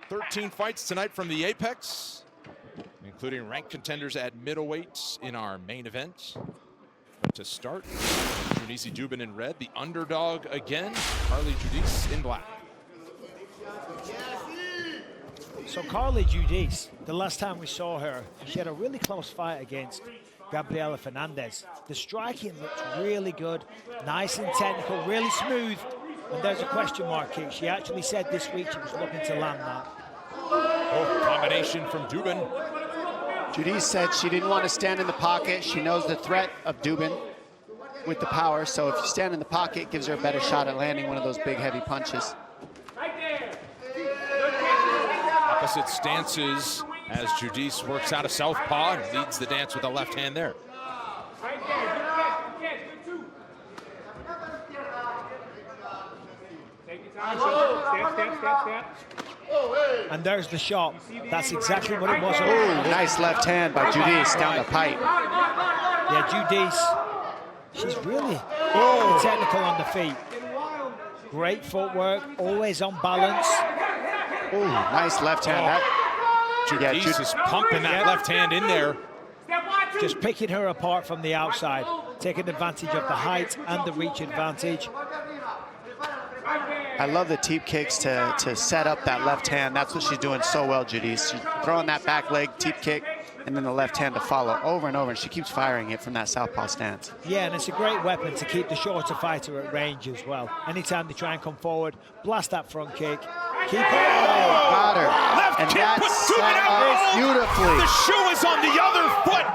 13 fights tonight from the Apex, including ranked contenders at middleweight in our main event. But to start, Duben in red, the underdog again, Judice in black. So Judice, the last time we saw her, she had a really close fight against Gabriela Fernandez. The striking looked really good, nice and technical, really smooth. And there's a question mark kick. She actually said this week she was looking to land that. Oh, combination from Duben. Judice said she didn't want to stand in the pocket. She knows the threat of Duben with the power, so if you stand in the pocket, it gives her a better shot at landing one of those big, heavy punches. Opposite stances as Judice works out a southpaw and leads the dance with a left hand there. And there's the shot. That's exactly what it was. Oh, nice left hand by Judice down the pipe. Yeah, Judice, she's really technical on the feet. Great footwork, always on balance. Oh, nice left hand. Judice is pumping that left hand in there. Just picking her apart from the outside, taking advantage of the height and the reach advantage. I love the teep kicks to set up that left hand. That's what she's doing so well, Judice. She's throwing that back leg, teep kick, and then the left hand to follow over and over, and she keeps firing it from that southpaw stance. Yeah, and it's a great weapon to keep the shorter fighter at range as well. Anytime they try and come forward, blast that front kick, keep it. Oh, got her. Left and kick that's puts Duben out beautifully. The shoe is on the other foot.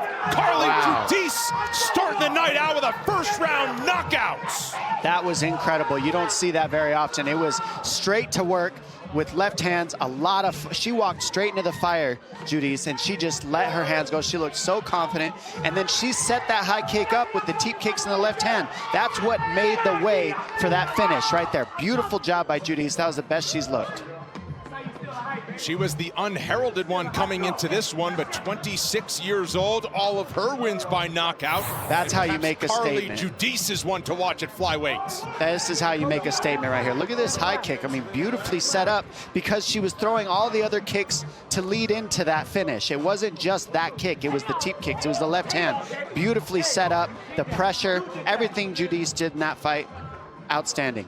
Judice starting the night out with a first-round knockout. That was incredible. You don't see that very often. It was straight to work with left hands. She walked straight into the fire, Judice, and she just let her hands go. She looked so confident. And then she set that high kick up with the teep kicks in the left hand. That's what made the way for that finish right there. Beautiful job by Judice. That was the best she's looked. She was the unheralded one coming into this one, but 26 years old, all of her wins by knockout. That's how you make a statement. Judice is one to watch at flyweights. This is how you make a statement right here. Look at this high kick. I mean, beautifully set up because she was throwing all the other kicks to lead into that finish. It wasn't just that kick. It was the teep kicks. It was the left hand. Beautifully set up, the pressure, everything Judice did in that fight, outstanding.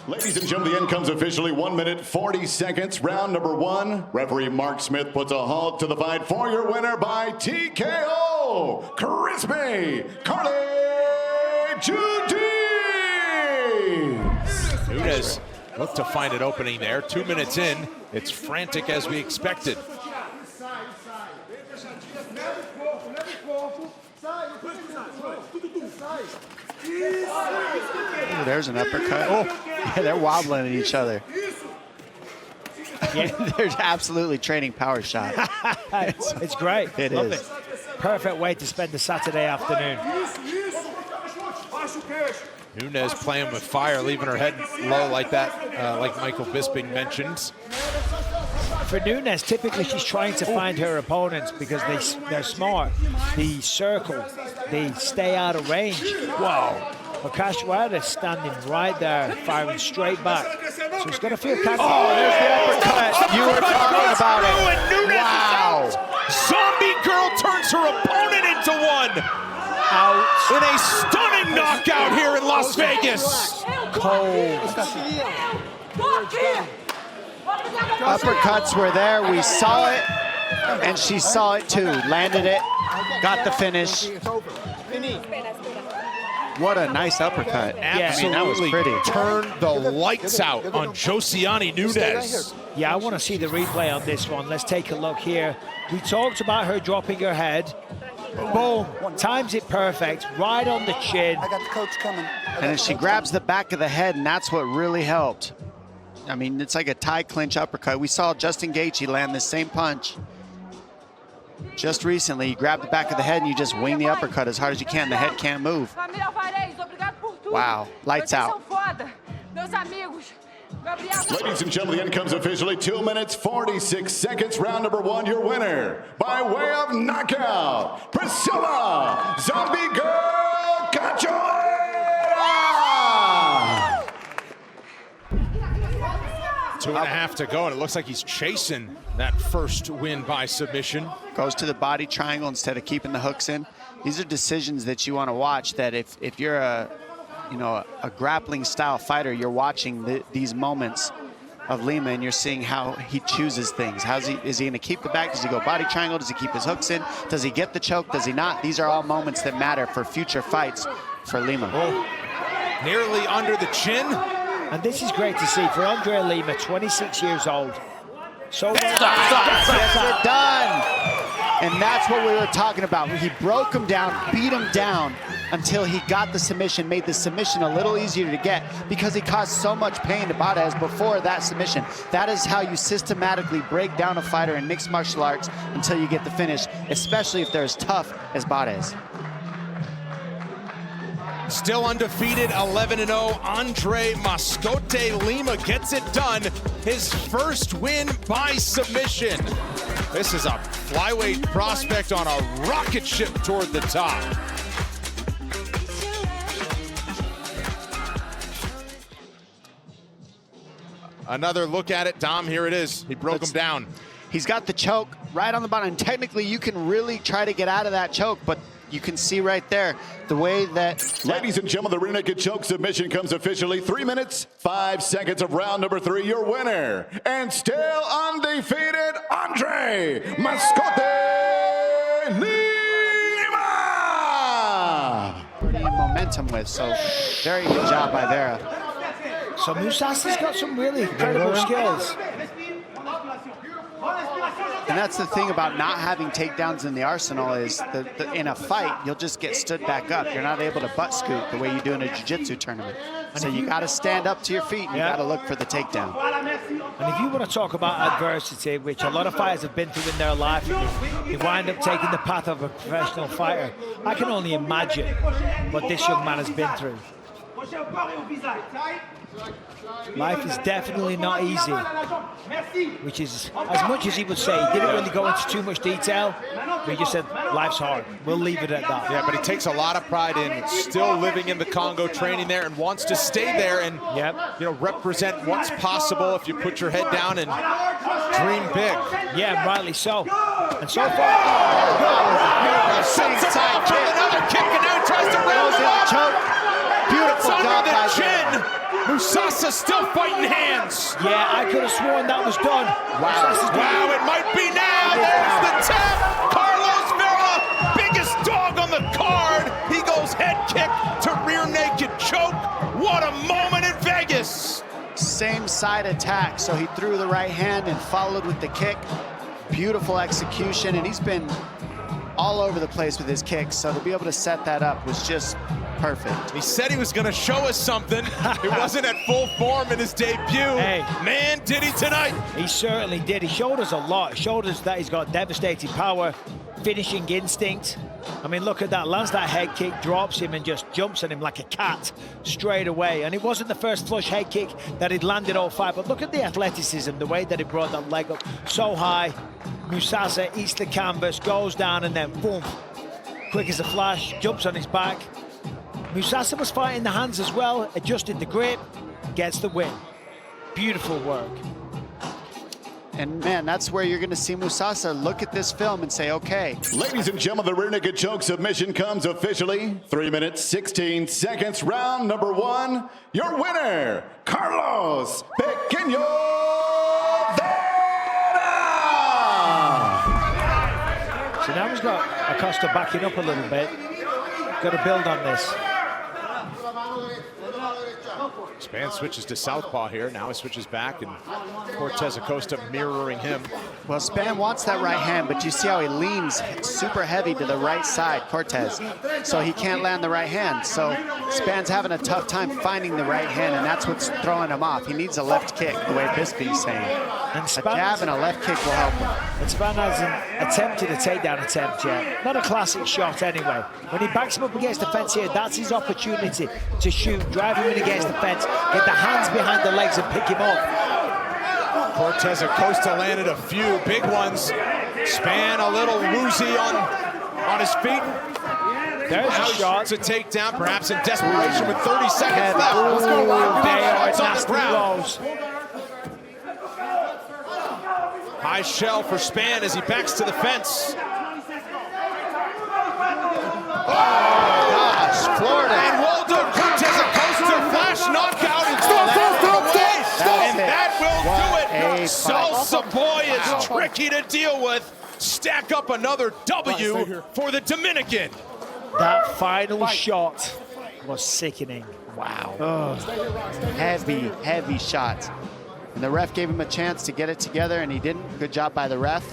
Ladies and gentlemen, the end comes officially 1 minute, 40 seconds. Round number one. Referee Mark Smith puts a halt to the fight for your winner by TKO, Crispy Carly Judice. Nunes looked to find an opening there. 2 minutes in, it's frantic as we expected. Ooh, there's an uppercut. Oh, yeah, they're wobbling at each other. Yeah, they're absolutely trading power shots. It's great. It Love is. it. Perfect way to spend the Saturday afternoon. Nunes playing with fire, leaving her head low like that, like Michael Bisping mentioned. For Nunes, typically she's trying to find her opponents because they're smart. They circle, they stay out of range. Wow. But Cachoeira is standing right there, firing straight back. So it's going to feel kind of... Oh, there's the uppercut. You were talking about it. Wow. Zombie Girl turns her opponent into one. Out. In a stunning knockout here in Las Vegas. Cold. Uppercuts were there. We saw it, and she saw it too. Landed it, got the finish. What a nice uppercut. Yeah, I mean, that was pretty. Turned the lights out on Josiane Nunes. Yeah, I want to see the replay on this one. Let's take a look here. We talked about her dropping her head. Boom, times it perfect, right on the chin. I got the coach coming. And then she grabs the back of the head, and that's what really helped. I mean, it's like a tie clinch uppercut. We saw Justin Gaethje land the same punch just recently. You grab the back of the head and you just wing the uppercut as hard as you can. The head can't move. Wow, lights out. Ladies and gentlemen, the end comes officially 2 minutes, 46 seconds. Round number one, your winner by way of knockout, Priscilla Zombie Girl Cachoeira. 2.5 to go, and it looks like he's chasing that first win by submission. Goes to the body triangle instead of keeping the hooks in. These are decisions that you want to watch, that if you're a grappling style fighter, you're watching these moments of Lima and you're seeing how he chooses things. Is he going to keep the back? Does he go body triangle? Does he keep his hooks in? Does he get the choke? Does he not? These are all moments that matter for future fights for Lima. Oh, nearly under the chin. And this is great to see for Andre Lima, 26 years old. So Gets it done. And that's what we were talking about. He broke him down, beat him down until he got the submission, made the submission a little easier to get because he caused so much pain to Barez before that submission. That is how you systematically break down a fighter in mixed martial arts until you get the finish, especially if they're as tough as Barez. Still undefeated, 11-0, Andre Mascote Lima gets it done. His first win by submission. This is a flyweight prospect on a rocket ship toward the top. Another look at it, Dom, here it is. He broke him down. He's got the choke right on the bottom. And technically, you can really try to get out of that choke, but you can see right there the way that... Ladies and gentlemen, the rear naked choke submission comes officially 3 minutes, 5 seconds of round number 3. Your winner, and still undefeated, Andre Mascote Lima! Pretty momentum with, so very good job by Vera. So Musasa's got some really incredible skills. And that's the thing about not having takedowns in the arsenal is that in a fight, you'll just get stood back up. You're not able to butt scoop the way you do in a jiu-jitsu tournament. So you got to stand up to your feet and you got to look for the takedown. And if you want to talk about adversity, which a lot of fighters have been through in their life, they wind up taking the path of a professional fighter. I can only imagine what this young man has been through. Life is definitely not easy, which is, as much as he would say, he didn't really go into too much detail, but he just said, life's hard. We'll leave it at that. Yeah, but he takes a lot of pride in still living in the Congo, training there, and wants to stay there and represent what's possible if you put your head down and dream big. Yeah, rightly so. And so far, sets him up for another kick, and now tries to round him up. Choke. Beautiful job by chin. Musasa still fighting hands. Yeah, I could have sworn that was done. Wow, it might be now. There's the tap. Carlos Vera, biggest dog on the card. He goes head kick to rear naked choke. What a moment in Vegas. Same side attack. So he threw the right hand and followed with the kick. Beautiful execution, and he's been all over the place with his kicks. So to be able to set that up was just perfect. He said he was going to show us something. He wasn't at full form in his debut. Hey. Man, did he tonight. He certainly did. He showed us a lot. He showed us that he's got devastating power, finishing instinct. I mean, look at that. Lands that head kick, drops him, and just jumps on him like a cat straight away. And it wasn't the first flush head kick that he'd landed all five, but look at the athleticism, the way that he brought that leg up so high. Musasa eats the canvas, goes down, and then boom, quick as a flash, jumps on his back. Musasa was fighting the hands as well, adjusted the grip, gets the win. Beautiful work. And man, that's where you're going to see Musasa look at this film and say, okay. Ladies and gentlemen, the rear naked choke submission comes officially 3 minutes, 16 seconds, round number 1. Your winner, Carlos Pequeño Vera! So now he's got Acosta backing up a little bit. Got to build on this. Spann switches to southpaw here. Now he switches back, and Cortes-Acosta mirroring him. Well, Spann wants that right hand, but you see how he leans super heavy to the right side, Cortes. So he can't land the right hand. So Spann's having a tough time finding the right hand, and that's what's throwing him off. He needs a left kick, the way Bisping's saying. And A jab and a left kick will help him. And Spann hasn't attempted a takedown attempt yet. Not a classic shot anyway. When he backs him up against the fence here, that's his opportunity to shoot, drive him in against the fence, get the hands behind the legs and pick him up. Cortes-Acosta landed a few big ones. Spann a little woozy on his feet. There's a shot. To take down, perhaps in desperation with 30 seconds left. Let's go. Big They are shots on the nasty ground. blows. High shell for Spann as he backs to the fence. Oh, gosh, Florida. And Waldo Cortes-Acosta flash knockout. And that will do it. Salsa Boy is tricky to deal with. Stack up another W for the Dominican. That final shot was sickening. Wow. Heavy, heavy shots. And the ref gave him a chance to get it together, and he didn't. Good job by the ref.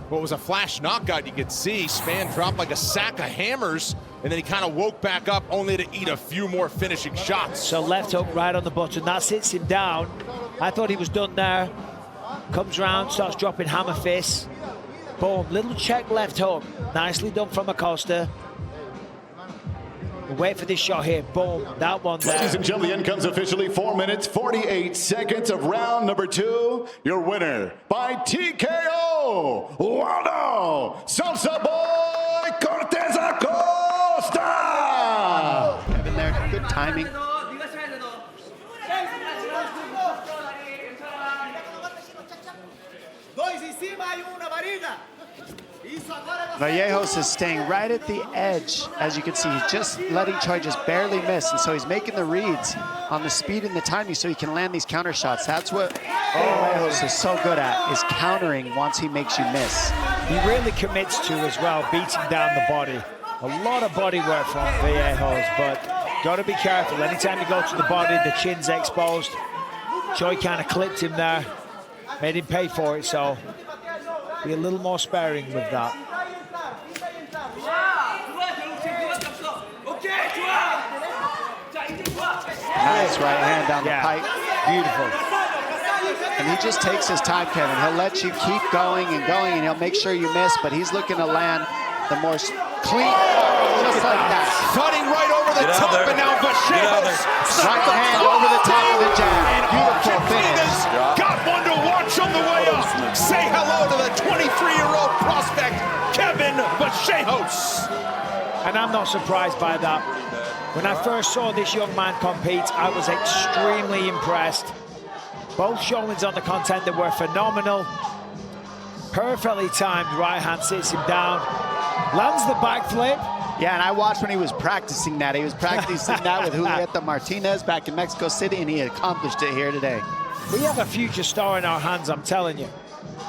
What was a flash knockout, you could see Spann dropped like a sack of hammers, and then he kind of woke back up only to eat a few more finishing shots. So left hook right on the button. That sits him down. I thought he was done there. Comes round, starts dropping hammer fists. Boom, little check left hook. Nicely done from Acosta. We'll wait for this shot here. Boom, that one there. Ladies and gentlemen, the end comes officially 4 minutes, 48 seconds of round number 2. Your winner by TKO, Waldo Salsa Boy Cortes-Acosta. Kevin there, good timing. Vallejos is staying right at the edge. As you can see, he's just letting Choi just barely miss, and so he's making the reads on the speed and the timing so he can land these counter shots. That's what Vallejos is so good at, is countering once he makes you miss. He really commits to as well, beating down the body. A lot of body work from Vallejos, but got to be careful. Anytime you go to the body, the chin's exposed. Choi kind of clipped him there, made him pay for it, so be a little more sparing with that. Nice right hand down the pipe. Beautiful. And he just takes his time, Kevin. He'll let you keep going, and he'll make sure you miss, but he's looking to land the more clean, just like that. Cutting right over the top, and now Vallejos. Right hand over the top of the jab. And Beautiful finish. got one to watch on the way up. Say hello to the 23-year-old prospect, Kevin Vallejos. And I'm not surprised by that. When I first saw this young man compete, I was extremely impressed. Both showings on the contender were phenomenal. Perfectly timed right hand sits him down. Lands the backflip. Yeah, and I watched when he was practicing that. He was practicing that with Julieta Martinez back in Mexico City, and he accomplished it here today. We have a future star in our hands, I'm telling you.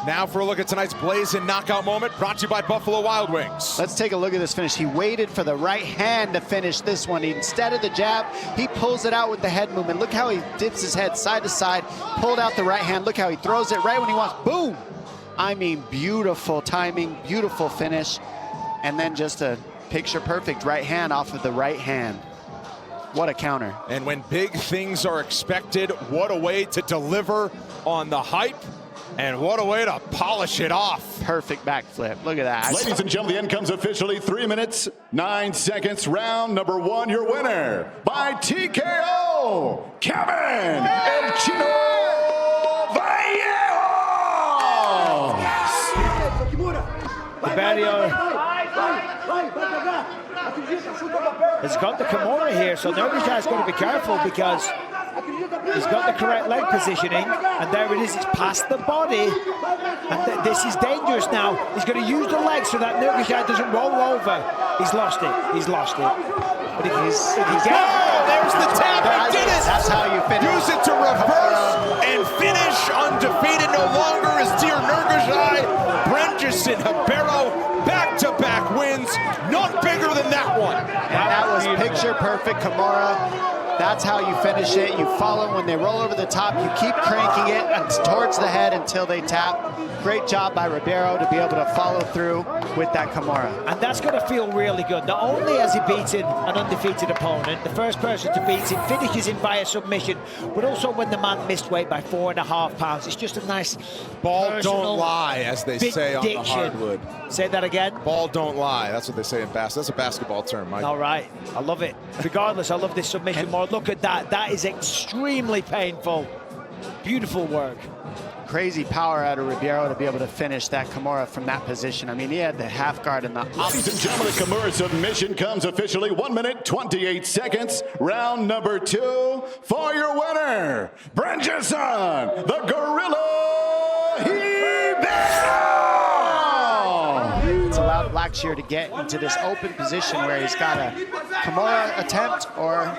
Now for a look at tonight's blazing knockout moment, brought to you by Buffalo Wild Wings. Let's take a look at this finish. He waited for the right hand to finish this one. Instead of the jab, he pulls it out with the head movement. Look how he dips his head side to side, pulled out the right hand. Look how he throws it right when he wants. Boom! I mean, beautiful timing, beautiful finish. And then just a picture-perfect right hand off of the right hand. What a counter. And when big things are expected, what a way to deliver on the hype. And what a way to polish it off. Perfect backflip. Look at that. Ladies and gentlemen, the end comes officially 3 minutes, 9 seconds. Round number 1, your winner by TKO, Kevin El Chino Vallejos. Ribeiro has got the Kimura here, so Nurgozhay's got to be careful because he's got the correct leg positioning, and there it is, it's past the body, and this is dangerous now. He's going to use the leg so that Nurgozhay doesn't roll over. He's lost it, he's lost it. But if he's there's the tap, he did it! That's how you finish. Use it to reverse and finish. Undefeated no longer is dear Nurgozhay. Brengerson, Ribeiro, back-to-back wins. Not bigger than that one. And that was picture-perfect Kimura. That's how you finish it. You follow when they roll over the top. You keep cranking it towards the head until they tap. Great job by Ribeiro to be able to follow through with that Kimura. And that's going to feel really good. Not only has he beaten an undefeated opponent, the first person to beat him, finishes him via submission, but also when the man missed weight by 4.5 pounds. It's just a nice ball don't lie, as they say on the hardwood. Say that again. Ball don't lie. That's what they say in basketball. That's a basketball term, Mike. All right. I love it. Regardless, I love this submission more. Look at that. That is extremely painful. Beautiful work. Crazy power out of Ribeiro to be able to finish that Kimura from that position. I mean, he had the half guard in the Ladies opposite. and gentlemen, the Kimura submission comes officially 1 minute, 28 seconds. Round number 2 for your winner, Brengerson, the Gorilla. Blackshear to get into this open position where he's got a Kimura attempt, or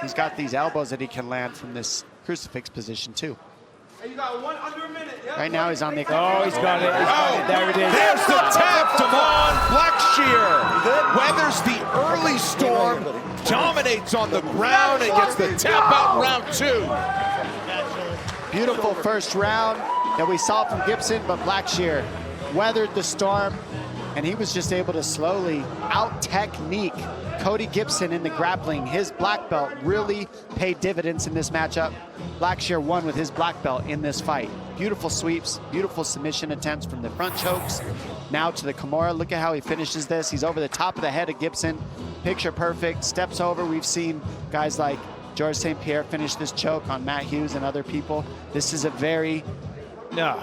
he's got these elbows that he can land from this crucifix position too. You got one under a minute. Yeah. Right now he's on the... Oh, he's got it. He's got it. There it is. There's the tap to Blackshear. Weathers the early storm, dominates on the ground, and gets the tap out in round 2. Beautiful first round that we saw from Gibson, but Blackshear weathered the storm, and he was just able to slowly out-technique Cody Gibson in the grappling. His black belt really paid dividends in this matchup. Blackshear won with his black belt in this fight. Beautiful sweeps, beautiful submission attempts from the front chokes. Now to the Kimura. Look at how he finishes this. He's over the top of the head of Gibson. Picture perfect, steps over. We've seen guys like George St. Pierre finish this choke on Matt Hughes and other people. This is a very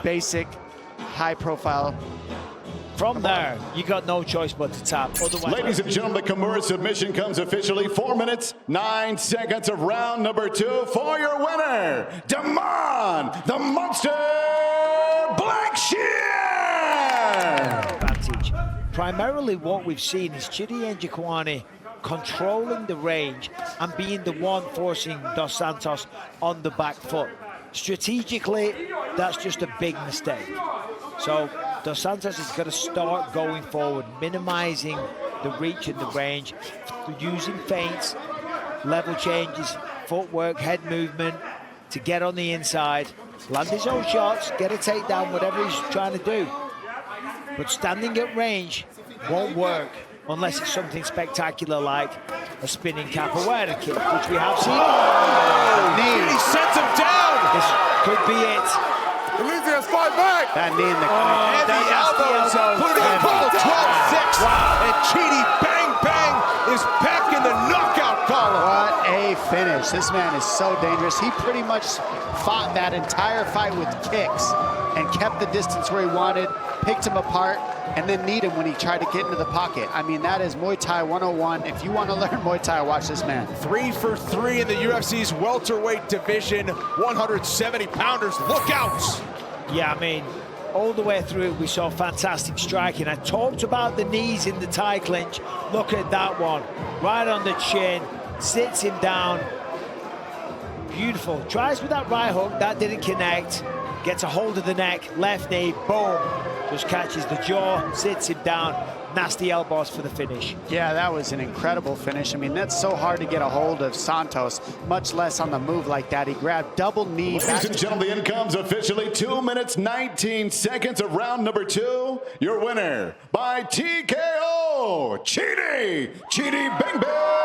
basic, high-profile. From there, you got no choice but to tap. Otherwise, Ladies and gentlemen, the Kimura submission comes officially 4 minutes, 9 seconds of round number 2 for your winner, Damon, the Monster Blackshear! advantage. Primarily what we've seen is Choi and Njokuani controlling the range and being the one forcing Dos Santos on the back foot. Strategically, that's just a big mistake. So Dos Santos is going to start going forward, minimizing the reach and the range, using feints, level changes, footwork, head movement to get on the inside, land his own shots, get a takedown, whatever he's trying to do. But standing at range won't work unless it's something spectacular like a spinning capoeira kick, which we have seen. He sets him down. This could be it. That knee in the... And the elbows put it on full 12-6. And Chidi bang bang is back in the knockout column. What a finish. This man is so dangerous. He pretty much fought that entire fight with kicks and kept the distance where he wanted, picked him apart, and then kneed him when he tried to get into the pocket. I mean, that is Muay Thai 101. If you want to learn Muay Thai, watch this man. 3 for 3 in the UFC's welterweight division. 170-pounders, look out! Yeah, I mean, all the way through, we saw fantastic striking. I talked about the knees in the tie clinch. Look at that one, right on the chin, sits him down. Beautiful. Tries with that right hook, that didn't connect. Gets a hold of the neck, left knee, boom. Just catches the jaw, sits him down. Nasty elbows for the finish. Yeah, that was an incredible finish. I mean, that's so hard to get a hold of Santos, much less on the move like that. He grabbed double knee. Ladies and gentlemen, the end comes officially 2 minutes, 19 seconds of round number 2. Your winner by TKO, Chidi Bang Bang!